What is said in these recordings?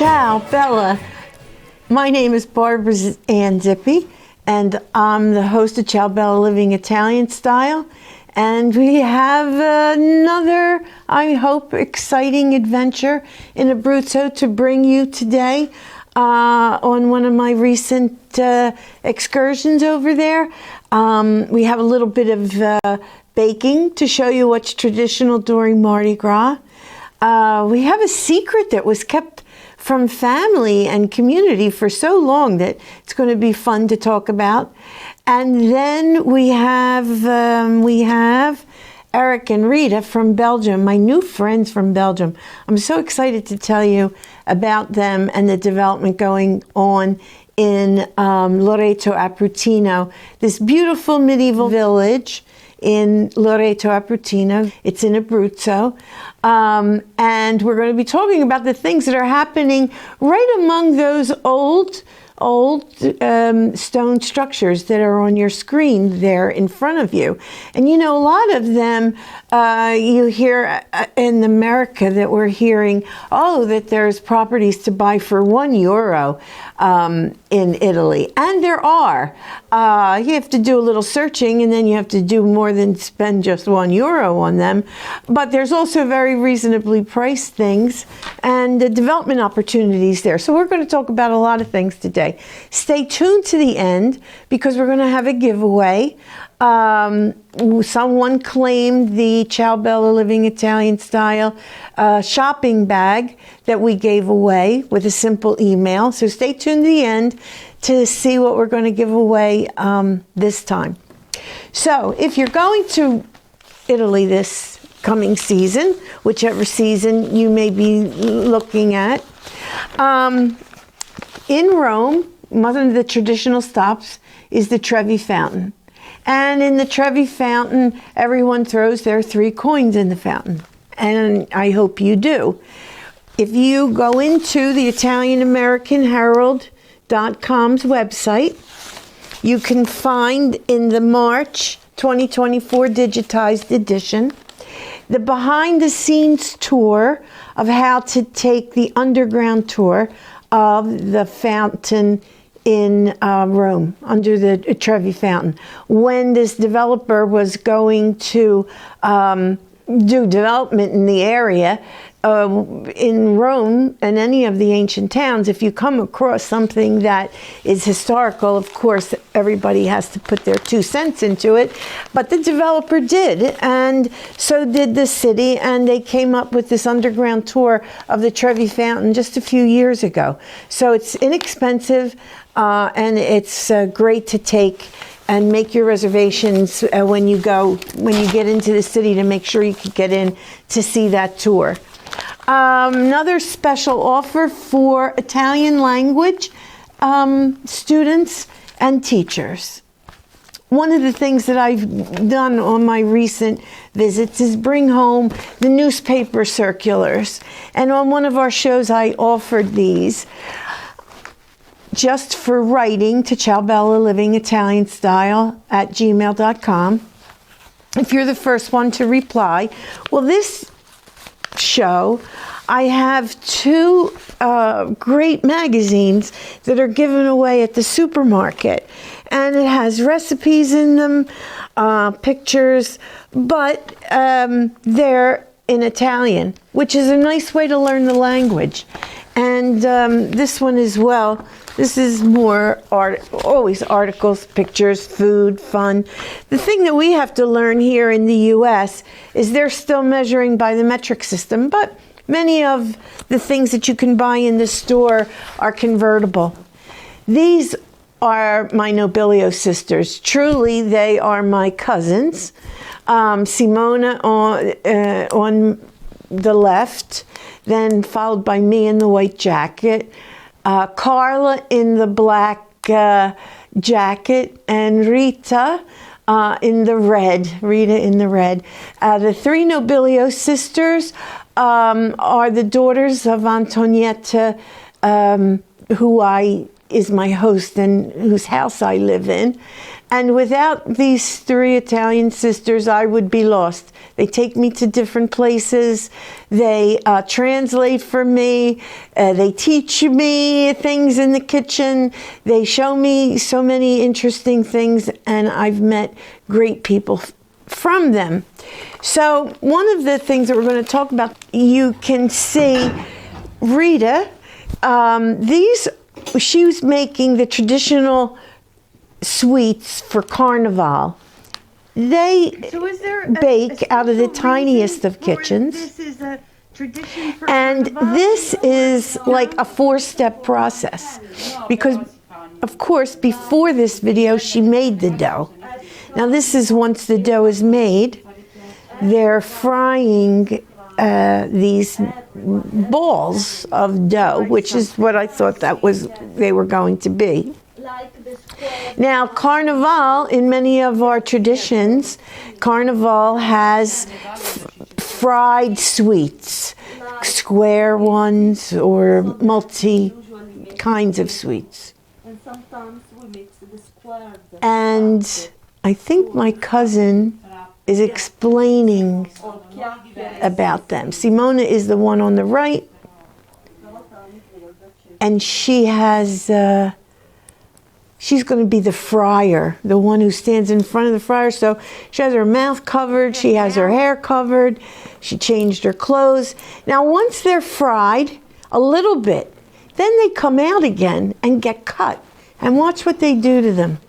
Ciao, Bella. My name is Barbara Ann Zippi, and I'm the host of Ciao, Bella Living Italian Style. And we have another, I hope, exciting adventure in Abruzzo to bring you today on one of my recent excursions over there. We have a little bit of baking to show you what's traditional during Mardi Gras. We have a secret that was kept from family and community for so long that it's going to be fun to talk about. And then we have Eric and Rita from Belgium, my new friends from Belgium. I'm so excited to tell you about them and the development going on in Loreto Abruzino, this beautiful medieval village in Loreto Abruzino. It's in Abruzzo. And we're going to be talking about the things that are happening right among those old stone structures that are on your screen there in front of you. And you know, a lot of them you hear in America that we're hearing, oh, that there's properties to buy for €1 in Italy. And there are. You have to do a little searching, and then you have to do more than spend just €1 on them. But there's also very reasonably priced things and the development opportunities there. So we're going to talk about a lot of things today. Stay tuned to the end because we're going to have a giveaway. Someone claimed the Ciao, Bella Living Italian Style shopping bag that we gave away with a simple email. So stay tuned to the end to see what we're going to give away this time. So if you're going to Italy this coming season, whichever season you may be looking at, in Rome, one of the traditional stops is the Trevi Fountain. And in the Trevi Fountain, everyone throws their 3 coins in the fountain. And I hope you do. If you go into the ItalianAmericanHerald.com's website, you can find in the March 2024 digitized edition the behind-the-scenes tour of how to take the underground tour of the fountain in Rome, under the Trevi Fountain. When this developer was going to do development in the area, in Rome and any of the ancient towns, if you come across something that is historical, of course, everybody has to put their 2 cents into it. But the developer did, and so did the city, and they came up with this underground tour of the Trevi Fountain just a few years ago. So it's inexpensive, and it's great to take and make your reservations when you get into the city to make sure you can get in to see that tour. Another special offer for Italian language students and teachers. One of the things that I've done on my recent visits is bring home the newspaper circulars. And on one of our shows, I offered these just for writing to Ciao, Bella Living Italian Style at gmail.com. If you're the first one to reply, well, this show, I have 2 great magazines that are given away at the supermarket, and it has recipes in them, pictures, but they're in Italian, which is a nice way to learn the language. And this one as well. This is more always articles, pictures, food, fun. The thing that we have to learn here in the U.S. is they're still measuring by the metric system, but many of the things that you can buy in the store are convertible. These are my Nobilio sisters. Truly, they are my cousins. Simona on the left, then followed by me in the white jacket. Carla in the black jacket, and Rita in the red. The 3 Nobilio sisters are the daughters of Antonietta, who is my host and whose house I live in. And without these 3 Italian sisters, I would be lost. They take me to different places. They translate for me. They teach me things in the kitchen. They show me so many interesting things, and I've met great people from them. So one of the things that we're going to talk about, you can see Rita. She was making the traditional sweets for Carnevale. They bake out of the tiniest of kitchens. This is a tradition for and Carnevale? this is like a 4-step process, because of course before this video she made the dough. Now this is once the dough is made, they're frying these balls of dough, which is what I thought they were going to be. Now, Carnevale, in many of our traditions, Carnevale has fried sweets, square ones or multi kinds of sweets. And sometimes we mix the square. And I think my cousin is explaining about them. Simona is the one on the right, and she has... she's going to be the fryer, the one who stands in front of the fryer. So she has her mouth covered, she has her hair covered, she changed her clothes. Now once they're fried a little bit, then they come out again and get cut. And watch what they do to them.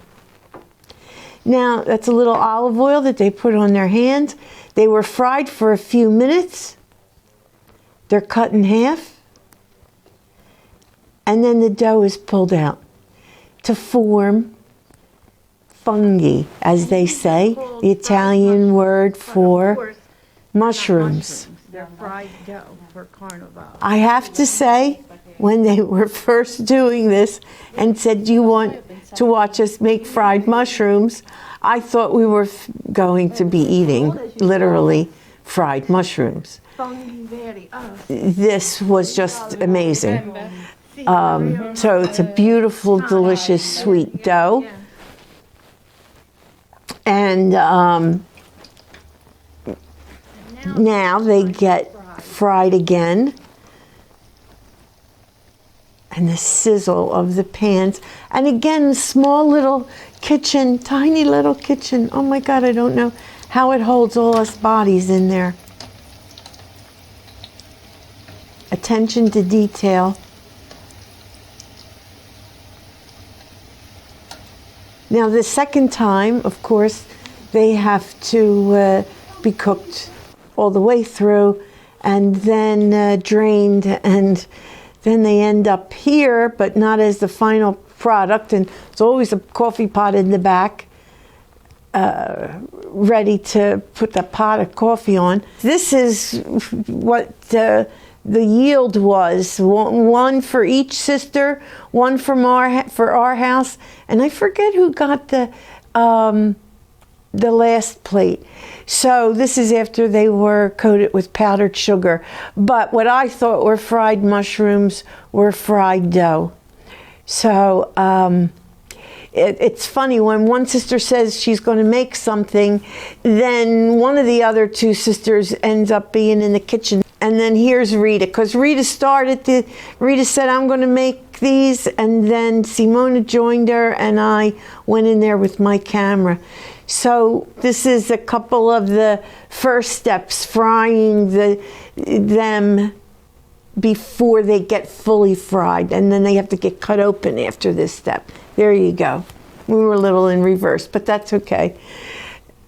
Now that's a little olive oil that they put on their hands. They were fried for a few minutes. They're cut in half. And then the dough is pulled out to form fungi, as they say, the Italian word for mushrooms. They're fried dough for Carnevale. I have to say, when they were first doing this and said, "Do you want to watch us make fried mushrooms?" I thought we were going to be eating, literally, fried mushrooms. This was just amazing. So it's a beautiful, delicious, sweet dough. And now they get fried again. And the sizzle of the pans. And again, small little kitchen, tiny little kitchen. Oh my God, I don't know how it holds all us bodies in there. Attention to detail. Now the second time, of course, they have to be cooked all the way through and then drained, and then they end up here, but not as the final product. And there's always a coffee pot in the back, ready to put the pot of coffee on. This is what the yield was. One for each sister, one for our house, and I forget who got the last plate. So this is after they were coated with powdered sugar. But what I thought were fried mushrooms were fried dough. So it's funny, when one sister says she's going to make something, then one of the other 2 sisters ends up being in the kitchen. And then here's Rita, because Rita said, "I'm going to make these," and then Simona joined her, and I went in there with my camera. So this is a couple of the first steps, frying them before they get fully fried, and then they have to get cut open after this step. There you go. We were a little in reverse, but that's okay.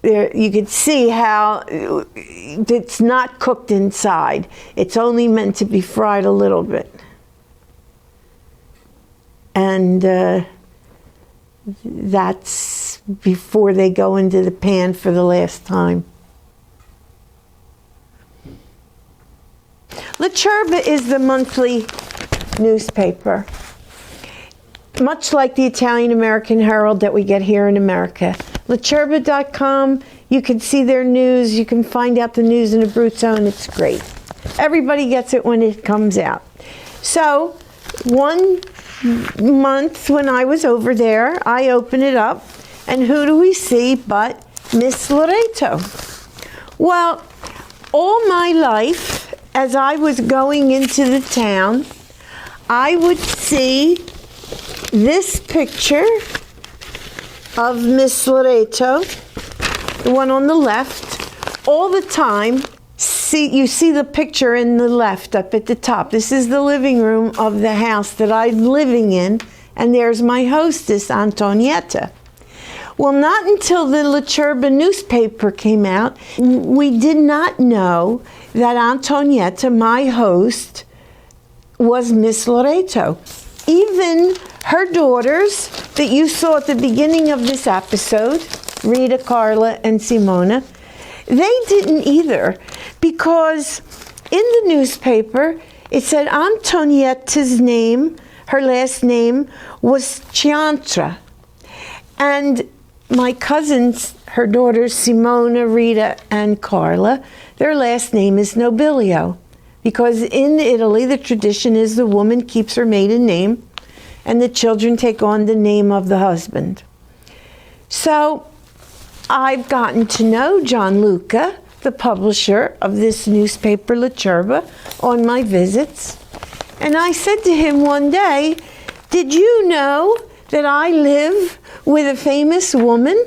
There, you can see how it's not cooked inside. It's only meant to be fried a little bit. And that's before they go into the pan for the last time. La Cerba is the monthly newspaper, much like the Italian American Herald that we get here in America. LaCerba.com, you can see their news, you can find out the news in Abruzzo, and it's great. Everybody gets it when it comes out. So, one month when I was over there, I opened it up, And who do we see but Miss Loreto? Well, all my life, as I was going into the town, I would see this picture of Miss Loreto, the one on the left, all the time. You see the picture in the left up at the top. This is the living room of the house that I'm living in, and there's my hostess, Antonietta. Well, not until the La Cerba newspaper came out, we did not know that Antonietta, my host, was Miss Loreto. Even her daughters that you saw at the beginning of this episode, Rita, Carla, and Simona, they didn't either, because in the newspaper it said Antonietta's name, her last name, was Chiantra. And my cousins, her daughters Simona, Rita, and Carla, their last name is Nobilio, because in Italy the tradition is the woman keeps her maiden name and the children take on the name of the husband. So I've gotten to know Gianluca, the publisher of this newspaper, La Cerba, on my visits. And I said to him one day, "Did you know that I live with a famous woman?"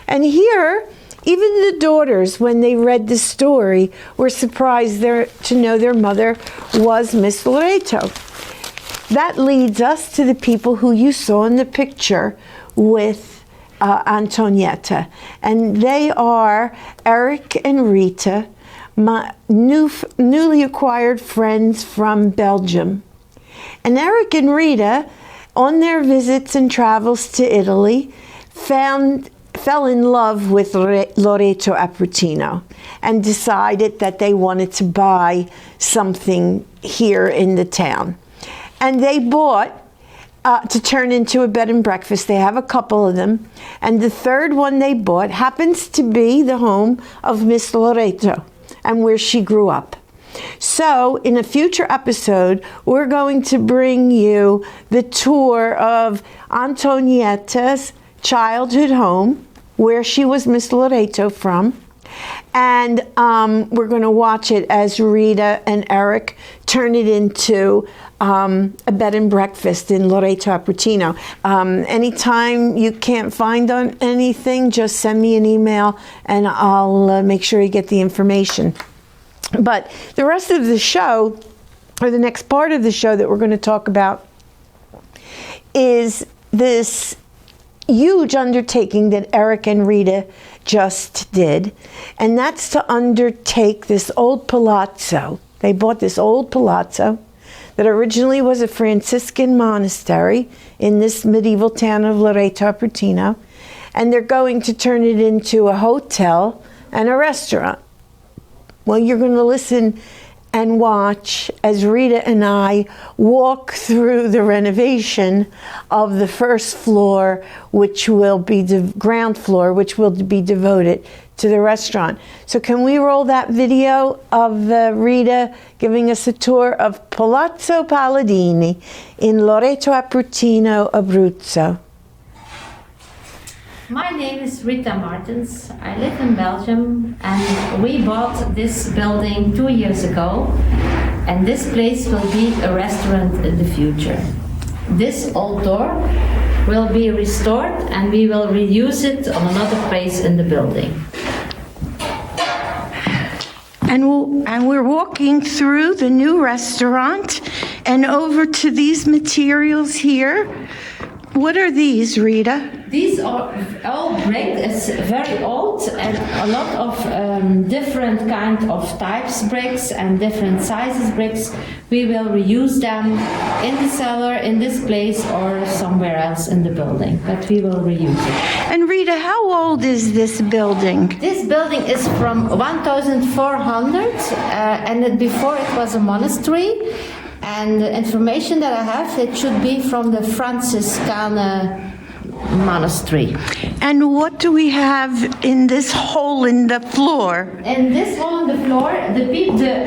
And here, even the daughters, when they read the story, were surprised to know their mother was Miss Loreto. That leads us to the people who you saw in the picture with Antonietta, and they are Eric and Rita, my newly acquired friends from Belgium. And Eric and Rita, on their visits and travels to Italy, fell in love with Loreto Aprutino and decided that they wanted to buy something here in the town. And they bought to turn into a bed and breakfast. They have a couple of them. And the third one they bought happens to be the home of Miss Loreto and where she grew up. So in a future episode, we're going to bring you the tour of Antonietta's childhood home, where she was Miss Loreto from. And we're going to watch it as Rita and Eric turn it into a bed and breakfast in Loreto Aprutino. Anytime you can't find on anything, just send me an email and I'll make sure you get the information. But the rest of the show, or the next part of the show that we're going to talk about, is this huge undertaking that Eric and Rita just did, and that's to undertake this old palazzo. They bought this old palazzo that originally was a Franciscan monastery in this medieval town of Loreto Aprutino, and they're going to turn it into a hotel and a restaurant. Well, you're going to listen and watch as Rita and I walk through the renovation of the first floor, which will be the ground floor, which will be devoted to the restaurant. So can we roll that video of Rita giving us a tour of Palazzo Palladini in Loreto Aprutino, Abruzzo? My name is Rita Martens. I live in Belgium, and we bought this building 2 years ago, and this place will be a restaurant in the future. This old door will be restored and we will reuse it on another place in the building. And we're walking through the new restaurant and over to these materials here. What are these, Rita? These are all brick. It's very old, and a lot of different kind of types bricks and different sizes bricks. We will reuse them in the cellar, in this place, or somewhere else in the building, but we will reuse it. And Rita, how old is this building? This building is from 1400, and before it was a monastery. And the information that I have, it should be from the Franciscan monastery. And what do we have in this hole in the floor? And this hole on the floor,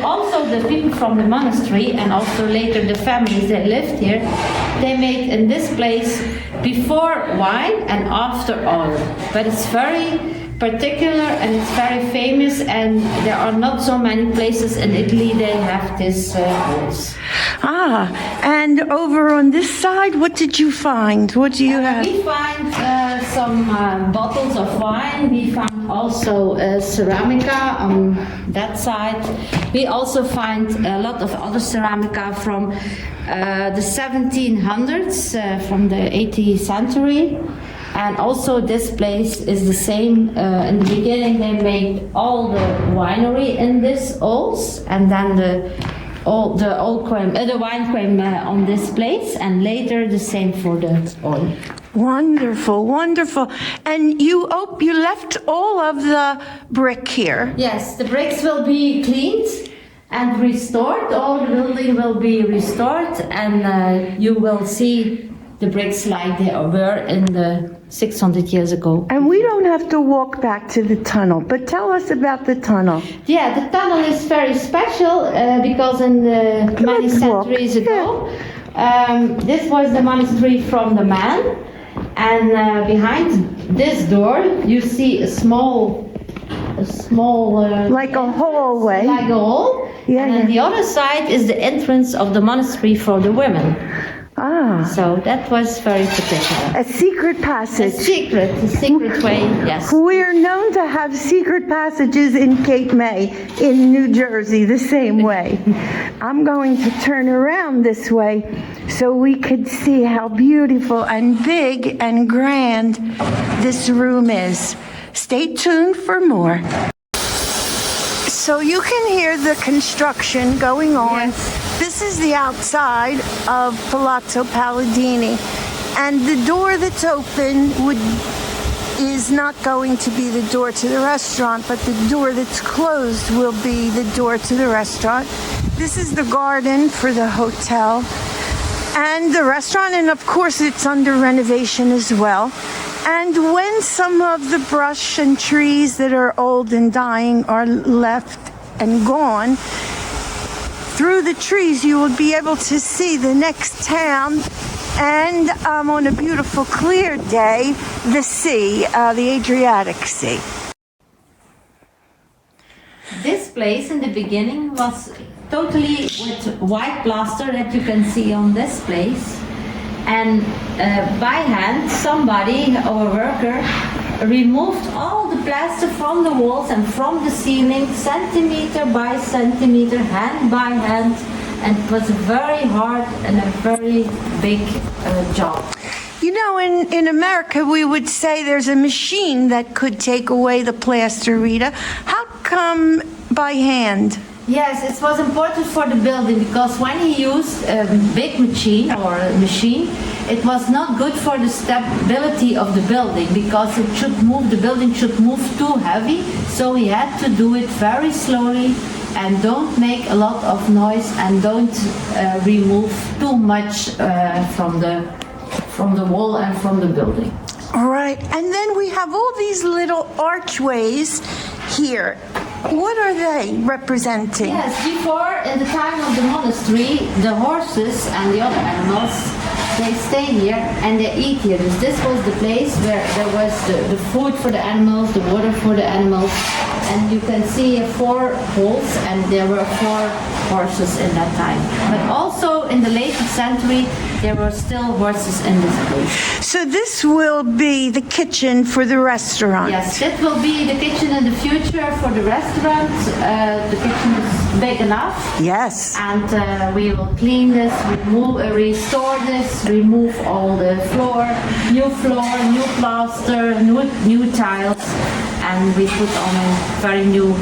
also the people from the monastery and also later the families that lived here, they made in this place before wine and after oil. But it's very particular and it's very famous, and there are not so many places in Italy they have this holes. Ah, and over on this side, what did you find? What do you have? We find some bottles of wine. We found also ceramica on that side. We also find a lot of other ceramica from the 1700s, from the 18th century. And also this place is the same. In the beginning they made all the winery in this holes, and then the wine came on this place, and later the same for the oil. Wonderful, wonderful. And you left all of the brick here. Yes, the bricks will be cleaned and restored. All the building will be restored, and you will see the bricks like they were in the 600 years ago. And we don't have to walk back to the tunnel, but tell us about the tunnel. Yeah, the tunnel is very special because in the many Let's walk. centuries ago, this was the monastery from the man, and behind this door you see a small Like a hallway. like a hall, Yeah, and on the other side is the entrance of the monastery for the women. Ah, So that was very particular. a secret A passage. secret way, yes. We're known to have secret passages in Cape May, in New Jersey, the same way. I'm going to turn around this way so we could see how beautiful and big and grand this room is. Stay tuned for more. So you can hear the construction going on. This is the outside of Palazzo Palladini, and the door that's open is not going to be the door to the restaurant, but the door that's closed will be the door to the restaurant. This is the garden for the hotel and the restaurant, and of course it's under renovation as well. And when some of the brush and trees that are old and dying are left and gone, through the trees you will be able to see the next town, and on a beautiful clear day, the sea, the Adriatic Sea. This place in the beginning was totally with white plaster that you can see on this place. And by hand, somebody, our worker, removed all the plaster from the walls and from the ceiling, centimeter by centimeter, hand by hand. And it was very hard and a very big job. You know, in America, we would say there's a machine that could take away the plaster, Rita. How come by hand? Yes, it was important for the building because when he used a big machine or a machine, it was not good for the stability of the building because it should move, the building should move too heavy. So he had to do it very slowly and don't make a lot of noise and don't remove too much from the wall and from the building. All right, and then we have all these little archways here. What are they representing? Yes, before, in the time of the monastery, the horses and the other animals, they stay here and they eat here. This was the place where there was the food for the animals, the water for the animals. And you can see 4 holes, and there were 4 horses in that time. But also in the late century, there were still horses in this place. So this will be the kitchen for the restaurant. Yes, that will be the kitchen in the future for the restaurant. The kitchen is big enough. Yes. And we will clean this, restore this, remove all the floor, new plaster, new tiles, and we put on a very new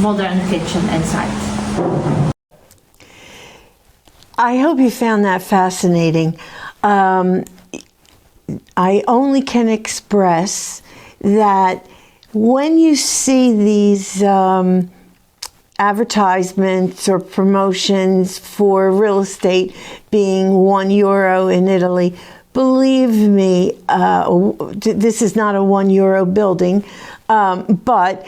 modern kitchen inside. I hope you found that fascinating. I only can express that when you see these advertisements or promotions for real estate being €1 in Italy, believe me, this is not a €1 building, but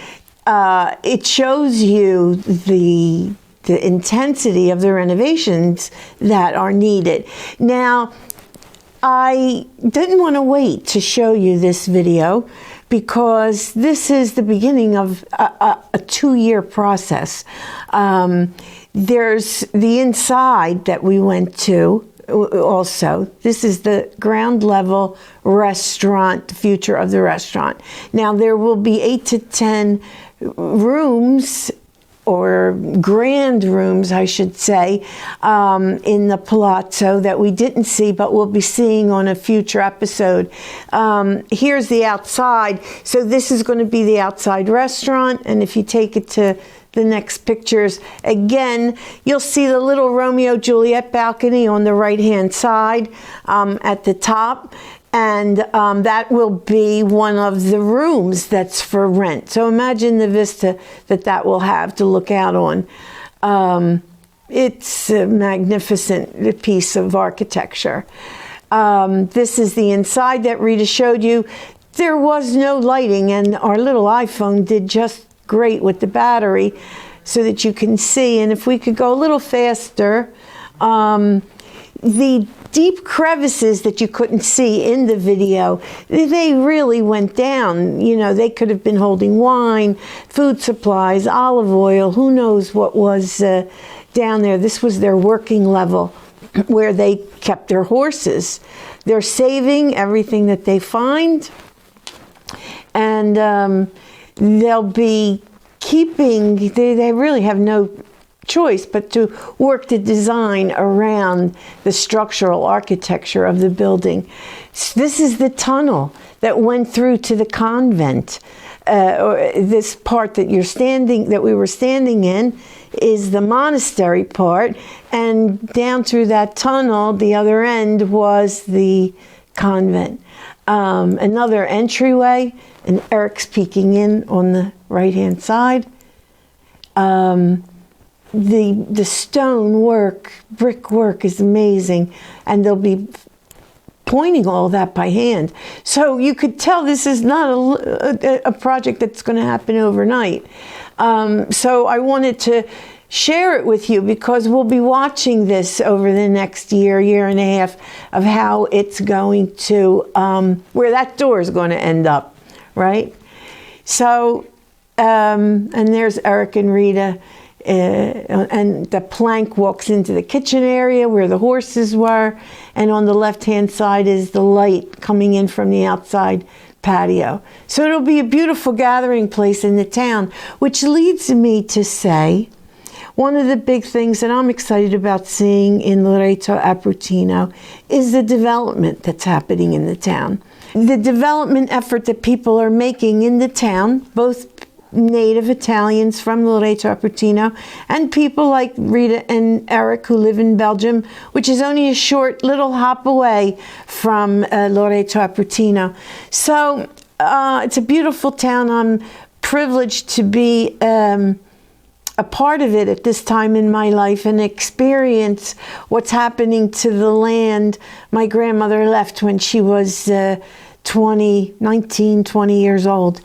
it shows you the intensity of the renovations that are needed. Now, I didn't want to wait to show you this video because this is the beginning of a 2-year process. There's the inside that we went to also. This is the ground level restaurant, the future of the restaurant. Now there will be 8 to 10 rooms, or grand rooms, I should say, in the Palazzo that we didn't see, but we'll be seeing on a future episode. Here's the outside. So this is going to be the outside restaurant, and if you take it to the next pictures, again, you'll see the little Romeo Juliet balcony on the right-hand side at the top. And that will be one of the rooms that's for rent. So imagine the vista that will have to look out on. It's a magnificent piece of architecture. This is the inside that Rita showed you. There was no lighting, and our little iPhone did just great with the battery so that you can see. And if we could go a little faster, the deep crevices that you couldn't see in the video, they really went down. You know, they could have been holding wine, food supplies, olive oil, who knows what was down there. This was their working level where they kept their horses. They're saving everything that they find, and they'll be keeping, they really have no choice but to work the design around the structural architecture of the building. This is the tunnel that went through to the convent. Or this part that we were standing in is the monastery part, and down through that tunnel, the other end was the convent. Another entryway, and Eric's peeking in on the right-hand side. The stone work, brickwork is amazing, and they'll be pointing all that by hand. So you could tell this is not a project that's going to happen overnight. So I wanted to share it with you because we'll be watching this over the next year and a half of how it's going to, where that door is going to end up, right? So, and there's Eric and Rita. And the plank walks into the kitchen area where the horses were, and on the left-hand side is the light coming in from the outside patio. So it'll be a beautiful gathering place in the town, which leads me to say one of the big things that I'm excited about seeing in Loreto Abruzino is the development that's happening in the town. The development effort that people are making in the town, both native Italians from Loreto Abruzino and people like Rita and Eric who live in Belgium, which is only a short little hop away from Loreto Abruzino. So it's a beautiful town. I'm privileged to be a part of it at this time in my life and experience what's happening to the land. My grandmother left when she was 20 years old.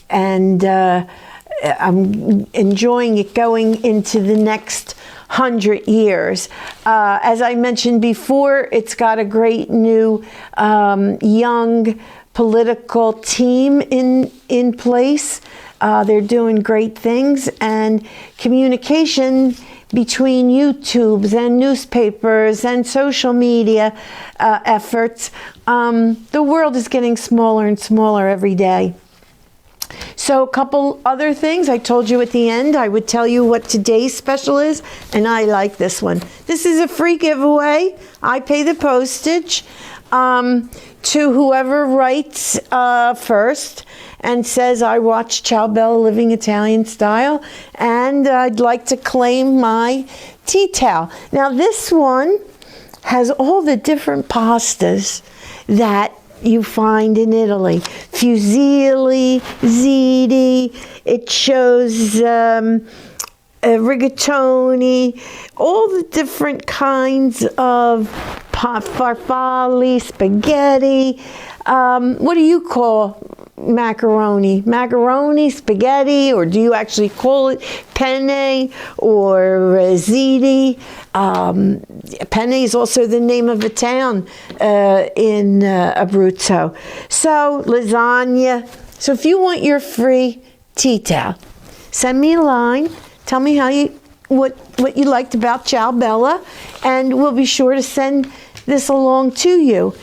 And I'm enjoying it going into the next 100 years. As I mentioned before, it's got a great new young political team in place. They're doing great things, and communication between YouTubes and newspapers and social media efforts. The world is getting smaller and smaller every day. So a couple other things. I told you at the end I would tell you what today's special is, and I like this one. This is a free giveaway. I pay the postage to whoever writes first and says, I watch Ciao Bella Living Italian Style, and I'd like to claim my tea towel. Now this one has all the different pastas that you find in Italy. Fusilli, ziti, it shows rigatoni, all the different kinds of farfalle, spaghetti. What do you call macaroni? Macaroni, spaghetti, or do you actually call it penne or ziti? Penne is also the name of a town in Abruzzo. So lasagna. So if you want your free tea towel, send me a line. Tell me what you liked about Ciao Bella, and we'll be sure to send this along to you.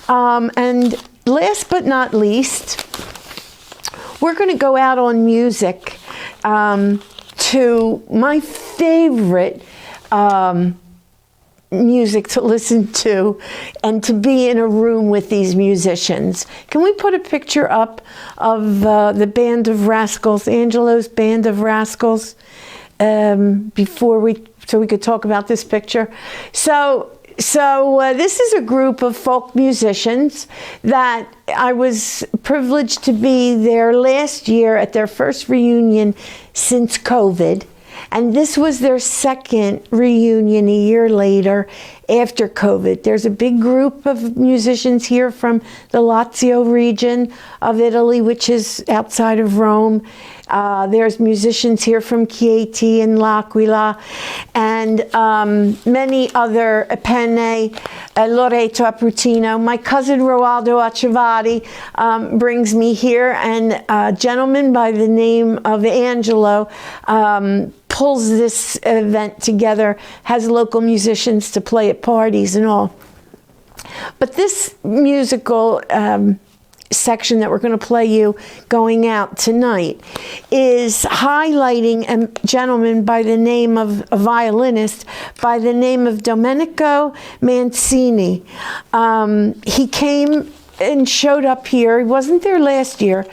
And last but not least, we're going to go out on music to my favorite music to listen to and to be in a room with these musicians. Can we put a picture up of the Band of Rascals, Angelo's Band of Rascals, so we could talk about this picture? So this is a group of folk musicians that I was privileged to be there last year at their first reunion since COVID. And this was their second reunion a year later after COVID. There's a big group of musicians here from the Lazio region of Italy, which is outside of Rome. There's musicians here from Chieti and L'Aquila, and many other, Penne, Loreto Aprutino. My cousin Roaldo Acevati brings me here, and a gentleman by the name of Angelo pulls this event together, has local musicians to play at parties and all. But this musical section that we're going to play you going out tonight is highlighting a gentleman by the name of a violinist by the name of Domenico Mancini. He came and showed up here. He wasn't there last year.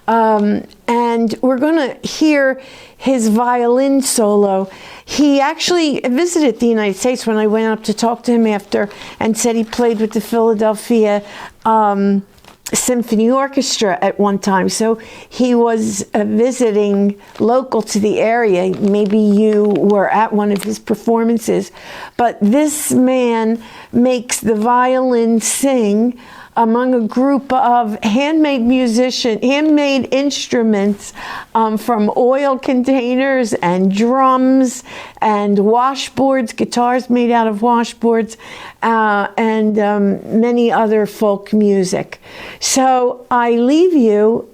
And we're going to hear his violin solo. He actually visited the United States when I went up to talk to him after, and said he played with the Philadelphia Symphony Orchestra at one time. So he was visiting local to the area. Maybe you were at one of his performances. But this man makes the violin sing among a group of handmade instruments from oil containers and drums and washboards, guitars made out of washboards, and many other folk music. So I leave you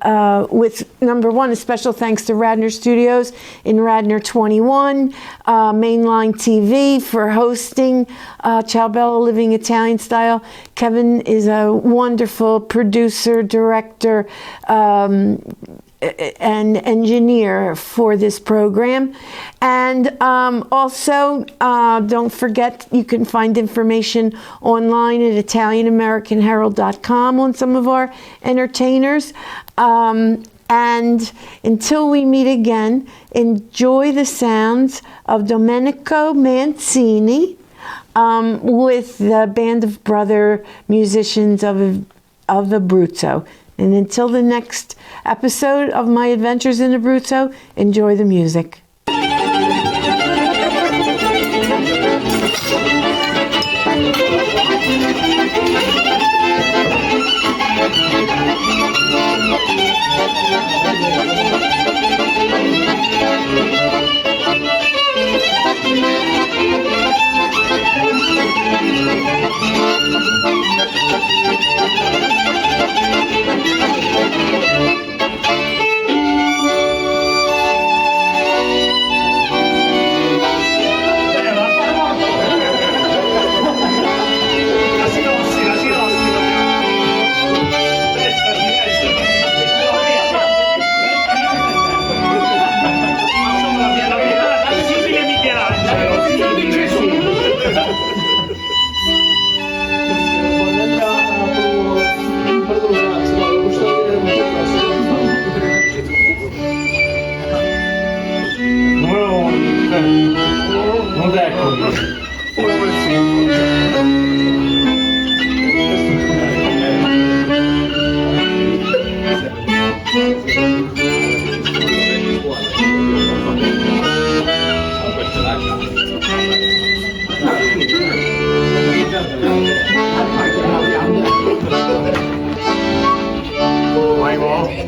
with, number one, a special thanks to Radnor Studios in Radnor 21, Mainline TV for hosting Ciao Bella Living Italian Style. Kevin is a wonderful producer, director, and engineer for this program. And also, don't forget, you can find information online at ItalianAmericanHerald.com on some of our entertainers. And until we meet again, enjoy the sounds of Domenico Mancini with the band of brother musicians of Abruzzo. And until the next episode of My Adventures in Abruzzo, enjoy the music. La sinossi.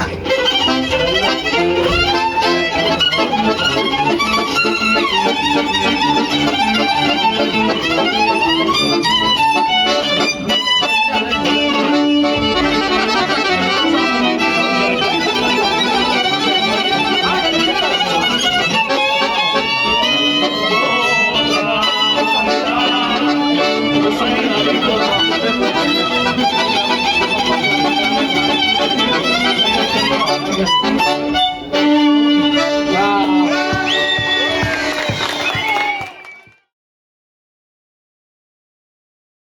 Okay.